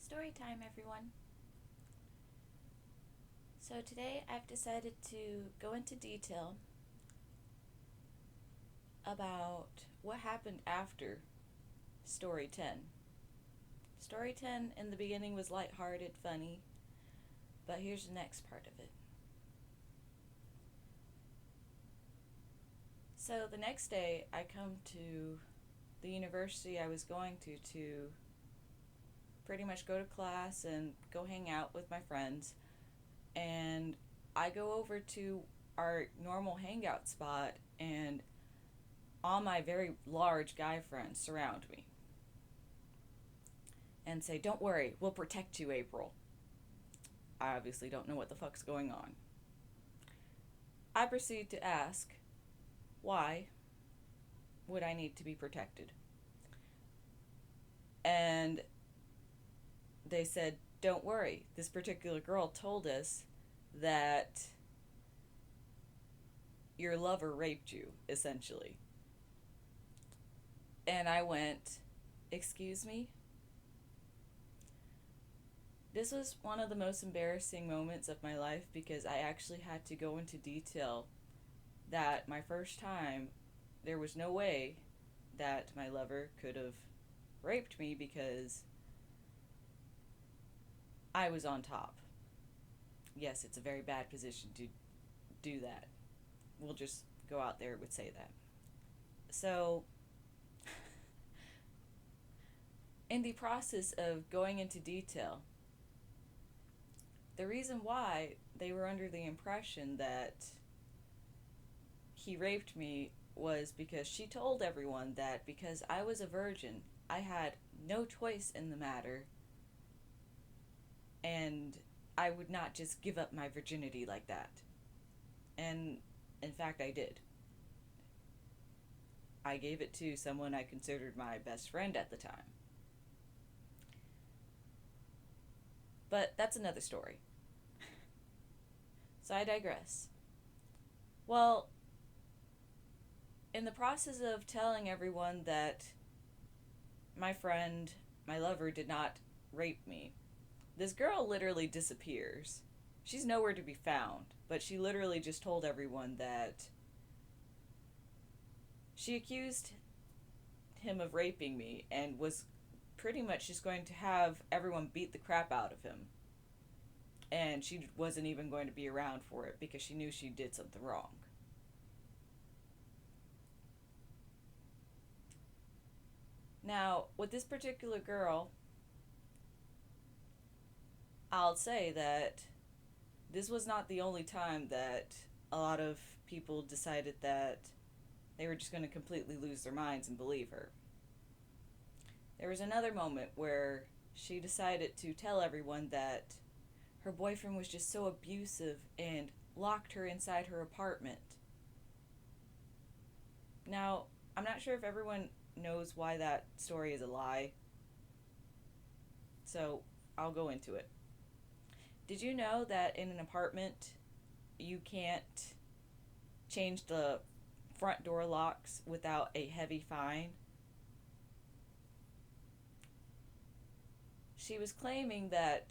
Story time, everyone. So, today I've decided to go into detail about what happened after Story 10. Story 10 in the beginning was lighthearted, funny, but here's the next part of it. So, the next day I come to the university I was going to pretty much go to class and go hang out with my friends. And I go over to our normal hangout spot, and all my very large guy friends surround me and say, "Don't worry, we'll protect you, April." I obviously don't know what the fuck's going on. I proceed to ask, why would I need to be protected? And they said, "Don't worry, this particular girl told us that your lover raped you, essentially." And I went, "Excuse me?" This was one of the most embarrassing moments of my life because I actually had to go into detail that my first time, there was no way that my lover could have raped me because I was on top. Yes, it's a very bad position to do that. We'll just go out there and say that. So, in the process of going into detail, the reason why they were under the impression that he raped me was because she told everyone that because I was a virgin, I had no choice in the matter, and I would not just give up my virginity like that. And in fact, I did. I gave it to someone I considered my best friend at the time. But that's another story. So I digress. Well, in the process of telling everyone that my friend, my lover, did not rape me, this girl literally disappears. She's nowhere to be found, but she literally just told everyone that she accused him of raping me and was pretty much just going to have everyone beat the crap out of him. And she wasn't even going to be around for it because she knew she did something wrong. Now, with this particular girl, I'll say that this was not the only time that a lot of people decided that they were just going to completely lose their minds and believe her. There was another moment where she decided to tell everyone that her boyfriend was just so abusive and locked her inside her apartment. Now, I'm not sure if everyone knows why that story is a lie, so I'll go into it. Did you know that in an apartment you can't change the front door locks without a heavy fine? She was claiming that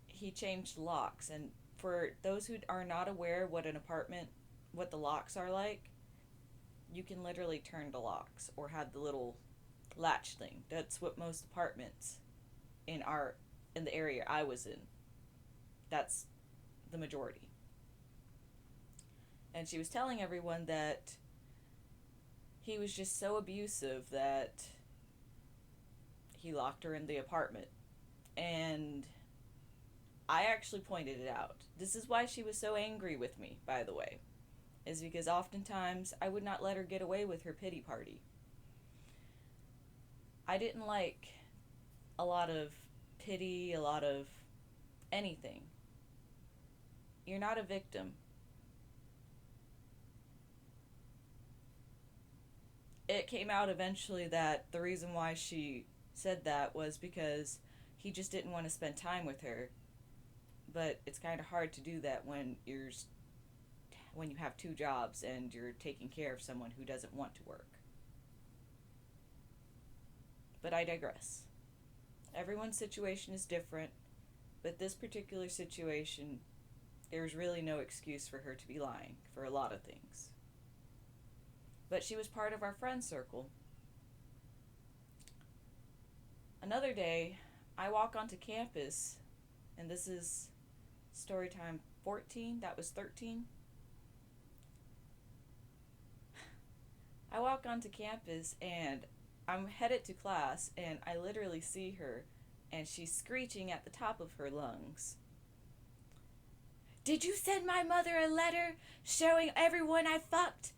he changed locks, and for those who are not aware what an apartment, what the locks are like, you can literally turn the locks or have the little latch thing. That's what most apartments in our in the area I was in. That's the majority. And she was telling everyone that he was just so abusive that he locked her in the apartment. And I actually pointed it out. This is why she was so angry with me, by the way, is because oftentimes I would not let her get away with her pity party. I didn't like a lot of pity, a lot of anything. You're not a victim. It came out eventually that the reason why she said that was because he just didn't want to spend time with her. But it's kind of hard to do that when you have two jobs and you're taking care of someone who doesn't want to work. But I digress. Everyone's situation is different, but this particular situation, there's really no excuse for her to be lying for a lot of things. But she was part of our friend circle. Another day, I walk onto campus, and this is story time 14, that was 13. I walk onto campus and I'm headed to class, and I literally see her, and she's screeching at the top of her lungs. "Did you send my mother a letter showing everyone I fucked?"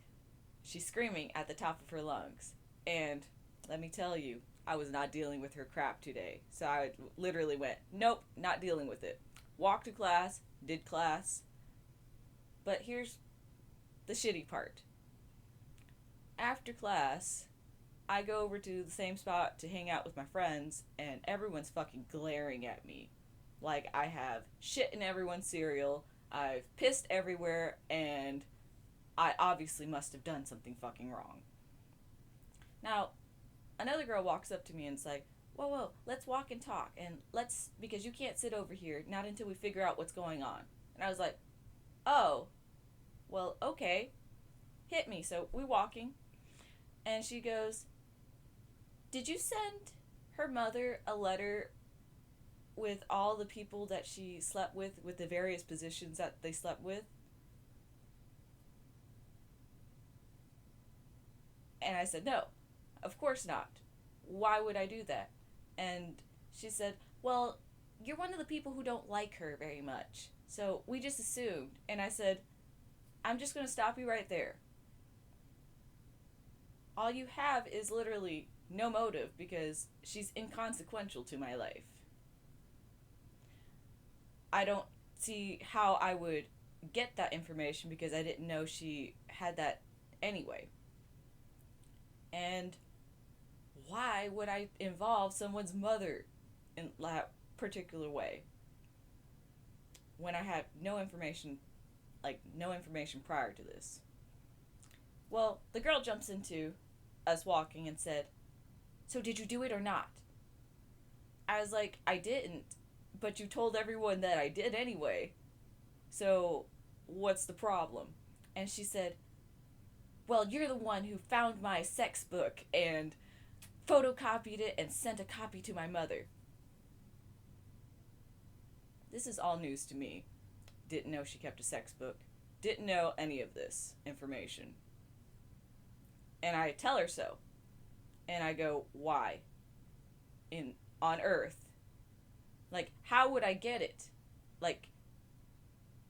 She's screaming at the top of her lungs. And let me tell you, I was not dealing with her crap today. So I literally went, nope, not dealing with it. Walked to class, did class. But here's the shitty part. After class, I go over to the same spot to hang out with my friends, and everyone's fucking glaring at me. Like I have shit in everyone's cereal, I've pissed everywhere, and I obviously must have done something fucking wrong. Now, another girl walks up to me and is like, whoa, whoa, let's walk and talk, and because you can't sit over here, not until we figure out what's going on. And I was like, oh, well, okay, hit me. So we walking, and she goes, did you send her mother a letter with all the people that she slept with the various positions that they slept with? And I said, no, of course not. Why would I do that? And she said, well, you're one of the people who don't like her very much. So we just assumed. And I said, I'm just going to stop you right there. All you have is literally no motive because she's inconsequential to my life. I don't see how I would get that information because I didn't know she had that anyway. And why would I involve someone's mother in that particular way when I had no information, like no information prior to this? Well, the girl jumps into us walking and said, so did you do it or not? I was like, I didn't, but you told everyone that I did anyway. So what's the problem? And she said, well, you're the one who found my sex book and photocopied it and sent a copy to my mother. This is all news to me. Didn't know she kept a sex book. Didn't know any of this information. And I tell her so. And I go, why? On Earth. Like, how would I get it? Like,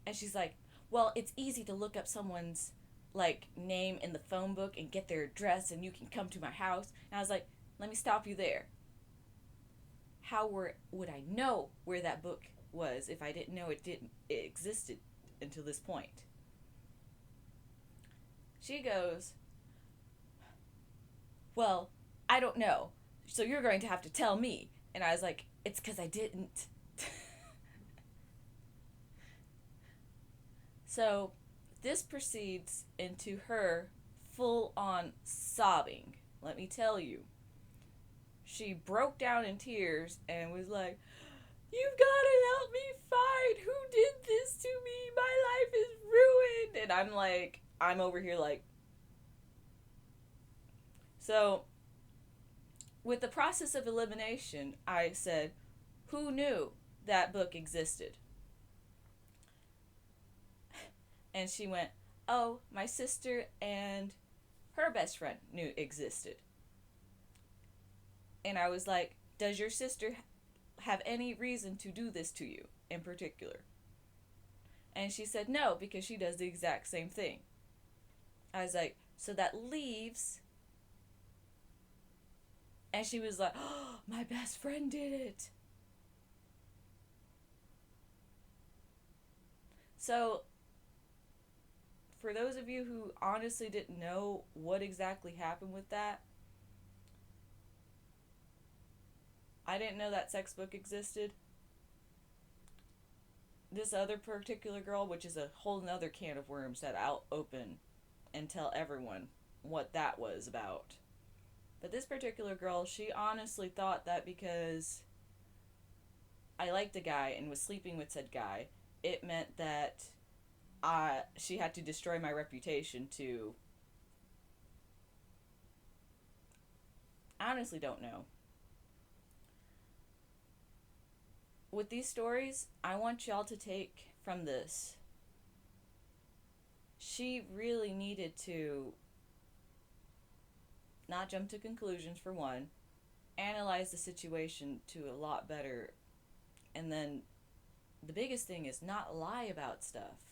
and she's like, well, it's easy to look up someone's like name in the phone book and get their address and you can come to my house. And I was like, let me stop you there. How would I know where that book was if I didn't know it existed until this point? She goes, well, I don't know. So you're going to have to tell me. And I was like, it's because I didn't. So this proceeds into her full on sobbing. Let me tell you. She broke down in tears and was like, you've got to help me find who did this to me. My life is ruined. And I'm over here like. So, with the process of elimination, I said, who knew that book existed? And she went, oh, my sister and her best friend knew existed. And I was like, does your sister have any reason to do this to you in particular? And she said no, because she does the exact same thing. I was like, so that leaves. And she was like, oh, my best friend did it. So, for those of you who honestly didn't know what exactly happened with that, I didn't know that sex book existed. This other particular girl, which is a whole nother can of worms that I'll open and tell everyone what that was about. But this particular girl, she honestly thought that because I liked a guy and was sleeping with said guy, it meant that she had to destroy my reputation to. I honestly don't know. With these stories, I want y'all to take from this. She really needed to not jump to conclusions, for one, analyze the situation to a lot better, and then the biggest thing is not lie about stuff.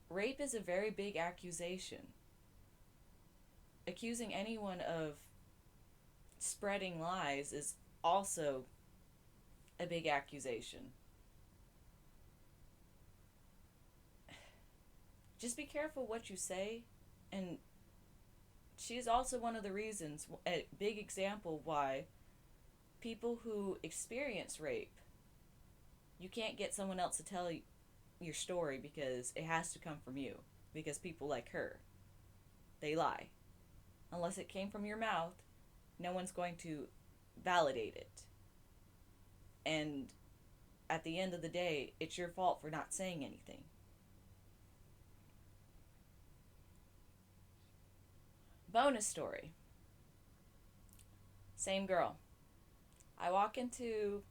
Rape is a very big accusation. Accusing anyone of spreading lies is also a big accusation. Just be careful what you say, and she is also one of the reasons, a big example why people who experience rape, you can't get someone else to tell your story because it has to come from you. Because people like her, they lie. Unless it came from your mouth, no one's going to validate it. And at the end of the day, it's your fault for not saying anything. Bonus story. Same girl. I walk into,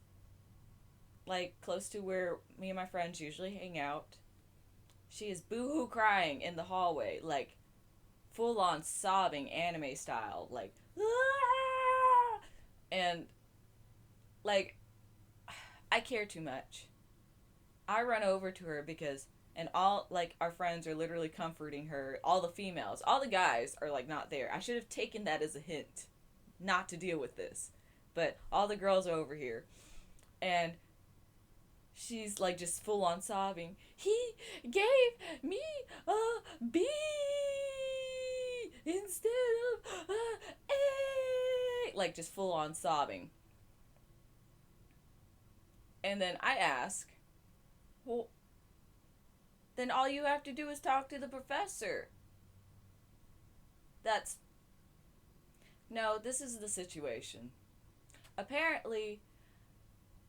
like, close to where me and my friends usually hang out. She is boo-hoo crying in the hallway, like, full on sobbing anime style, like, Aah! And, like, I care too much. I run over to her because, and all, like, our friends are literally comforting her. All the females, all the guys are, like, not there. I should have taken that as a hint not to deal with this. But all the girls are over here. And she's, like, just full on sobbing. He gave me a B instead of a A. Like, just full on sobbing. And then I ask, well, then all you have to do is talk to the professor. That's. No, this is the situation. Apparently,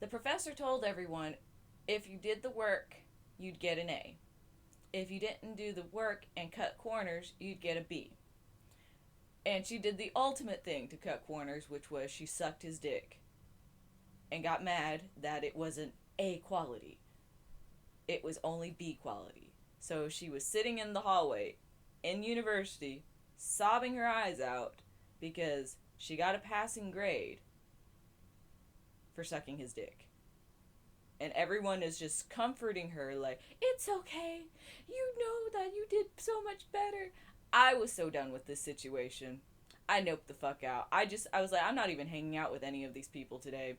the professor told everyone if you did the work, you'd get an A. If you didn't do the work and cut corners, you'd get a B. And she did the ultimate thing to cut corners, which was she sucked his dick and got mad that it wasn't A quality. It was only B quality. So she was sitting in the hallway in university, sobbing her eyes out because she got a passing grade for sucking his dick. And everyone is just comforting her, like, it's okay. You know that you did so much better. I was so done with this situation. I noped the fuck out. I was like, I'm not even hanging out with any of these people today.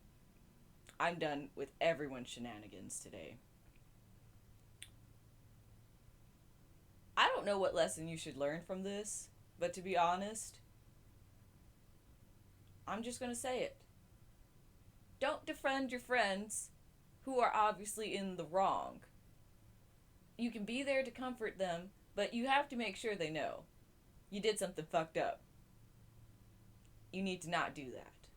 I'm done with everyone's shenanigans today. I don't know what lesson you should learn from this, but to be honest, I'm just gonna say it. Don't defriend your friends who are obviously in the wrong. You can be there to comfort them, but you have to make sure they know you did something fucked up. You need to not do that.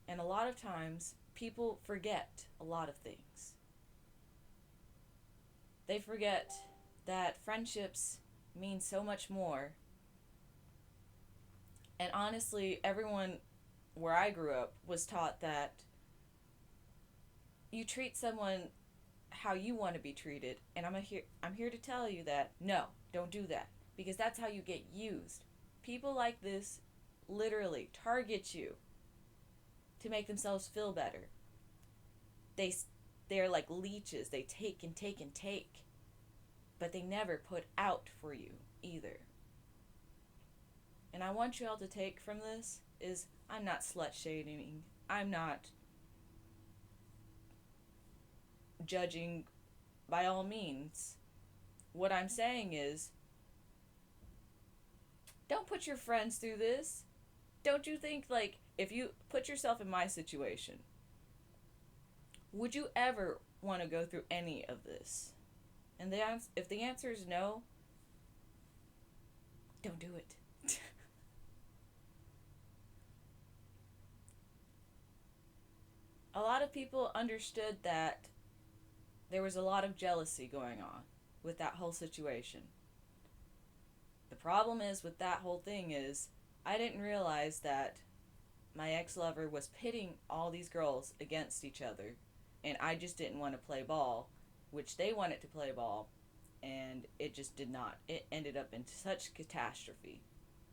And a lot of times, people forget a lot of things. They forget that friendships mean so much more. And honestly, everyone where I grew up was taught that you treat someone how you want to be treated, and I'm here to tell you that no, don't do that, because that's how you get used. People like this literally target you to make themselves feel better. They they're like leeches. They take and take and take, but they never put out for you either. And I want you all to take from this is I'm not slut shaming. I'm not judging by all means. What I'm saying is don't put your friends through this. Don't you think, like, if you put yourself in my situation, would you ever want to go through any of this? And if the answer is no, don't do it. A lot of people understood that there was a lot of jealousy going on with that whole situation. The problem is with that whole thing is I didn't realize that my ex-lover was pitting all these girls against each other, and I just didn't want to play ball, which they wanted to play ball, and it just did not. It ended up in such catastrophe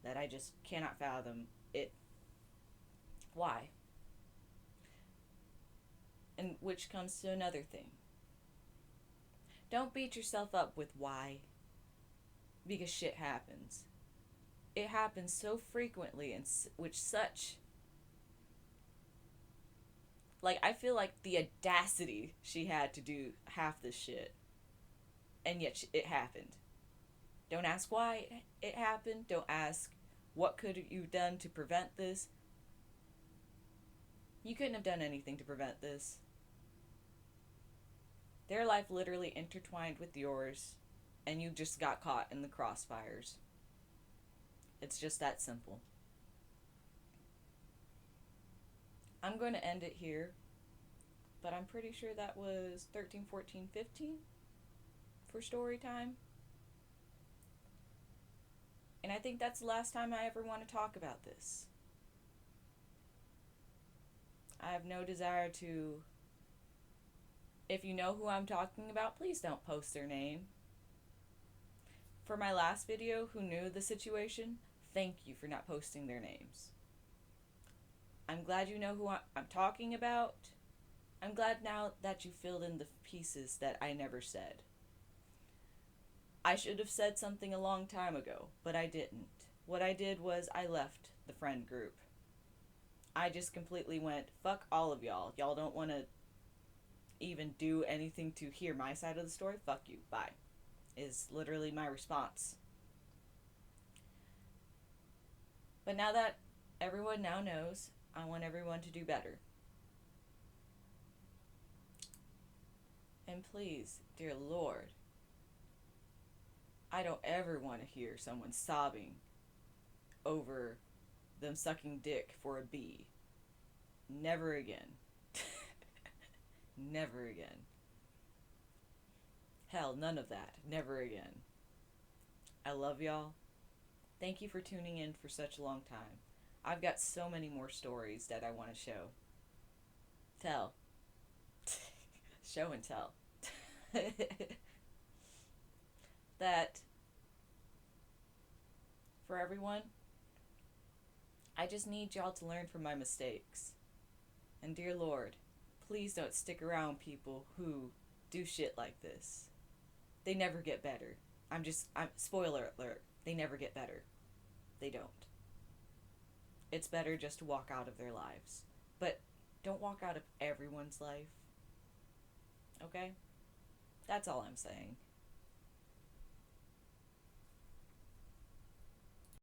that I just cannot fathom it. Why? And which comes to another thing. Don't beat yourself up with why, because shit happens. It happens so frequently and with such, like, I feel like the audacity she had to do half this shit, and yet it happened. Don't ask why it happened. Don't ask what could you have done to prevent this. You couldn't have done anything to prevent this. Their life literally intertwined with yours, and you just got caught in the crossfires. It's just that simple. I'm going to end it here, but I'm pretty sure that was 13, 14, 15 for story time. And I think that's the last time I ever want to talk about this. I have no desire to. If you know who I'm talking about, please don't post their name. For my last video, who knew the situation, thank you for not posting their names. I'm glad you know who I'm talking about. I'm glad now that you filled in the pieces that I never said. I should have said something a long time ago, but I didn't. What I did was I left the friend group. I just completely went, fuck all of y'all. Y'all don't want to even do anything to hear my side of the story? Fuck you. Bye. Is literally my response. But now that everyone now knows, I want everyone to do better. And please, dear Lord, I don't ever want to hear someone sobbing over them sucking dick for a bee. Never again. Never again. Hell, none of that. Never again. I love y'all. Thank you for tuning in for such a long time. I've got so many more stories that I want to show. Tell. Show and tell. That for everyone, I just need y'all to learn from my mistakes. And dear Lord, please don't stick around people who do shit like this. They never get better. I'm spoiler alert, they never get better. They don't. It's better just to walk out of their lives. But don't walk out of everyone's life. Okay? That's all I'm saying.